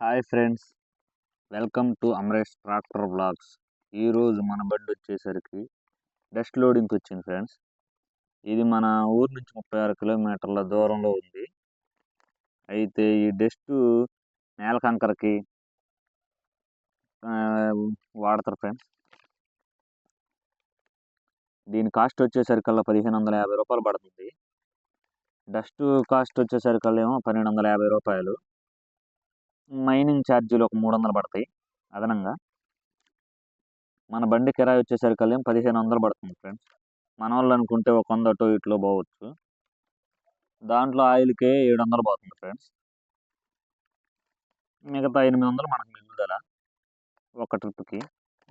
Hi friends, welcome to Amaresh tractor blogs. ఈరోజు మన బండి వచ్చేసరికి డస్ట్ లోడింగ్కి వచ్చింది ఫ్రెండ్స్. ఇది మన ఊరు నుంచి 36 కిలోమీటర్ల దూరంలో ఉంది. అయితే ఈ డస్ట్ నేల కంకరకి వాడతారు ఫ్రెండ్స్. దీని కాస్ట్ వచ్చేసరికల్లా 1550 రూపాయలు పడుతుంది. డస్ట్ కాస్ట్ వచ్చేసరికల్లా 1250 రూపాయలు. మైనింగ్ ఛార్జీలు ఒక 300 పడతాయి అదనంగా. మన బండి కిరాయి వచ్చేసరికల్లా 1500 పడుతుంది ఫ్రెండ్స్. మన వాళ్ళు అనుకుంటే ఒక 100 అటో ఇట్లో పోవచ్చు. దాంట్లో ఆయిల్కే 700 పోతుంది ఫ్రెండ్స్. మిగతా 800 మనకు మిగులుదల ఒక ట్రిప్కి.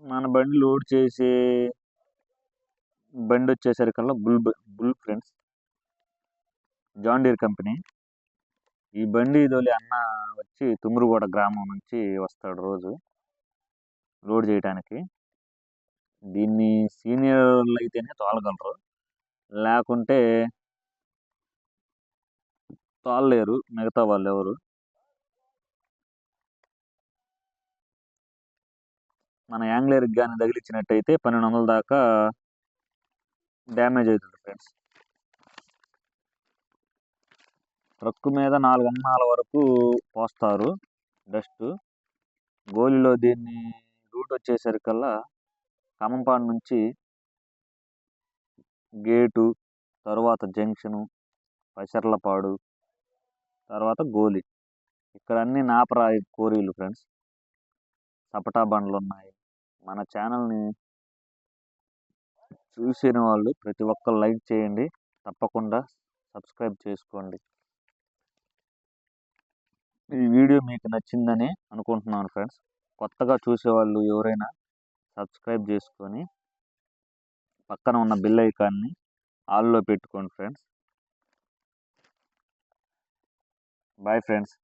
మన బండి లోడ్ చేసే బండి వచ్చేసరికల్లా bull friends, John Deere company. ఈ బండి తోలి అన్న వచ్చి తుమ్మురుగూడ గ్రామం నుంచి వస్తాడు రోజు లోడ్ చేయడానికి. దీన్ని సీనియర్లు అయితేనే తోలగలరు, లేకుంటే తోలలేరు మిగతా వాళ్ళు ఎవరు. మన యాంగ్లర్కి కానీ తగిలించినట్టయితే 1200 దాకా డ్యామేజ్ అవుతుంది ఫ్రెండ్స్. ట్రక్ మీద 4 అంగళాల వరకు పోస్తారు డస్ట్. గోలిలో దీన్ని రూట్ వచ్చేసరికల్లా ఖమ్మంపాడు నుంచి గేటు, తర్వాత జంక్షను, పసర్లపాడు, తర్వాత గోలి. ఇక్కడ అన్ని నాపరాయి కోరీలు ఫ్రెండ్స్. సపటా బండ్లు ఉన్నాయి. మన ఛానల్ని చూసిన వాళ్ళు ప్రతి ఒక్కరు లైక్ చేయండి, తప్పకుండా సబ్స్క్రైబ్ చేసుకోండి. ఈ వీడియో మీకు నచ్చిందని అనుకుంటున్నాను ఫ్రెండ్స్. కొత్తగా చూసేవాళ్ళు ఎవరైనా సబ్స్క్రైబ్ చేసుకొని పక్కన ఉన్న బెల్ ఐకాన్ని ఆల్లో పెట్టుకోండి ఫ్రెండ్స్. Bye friends.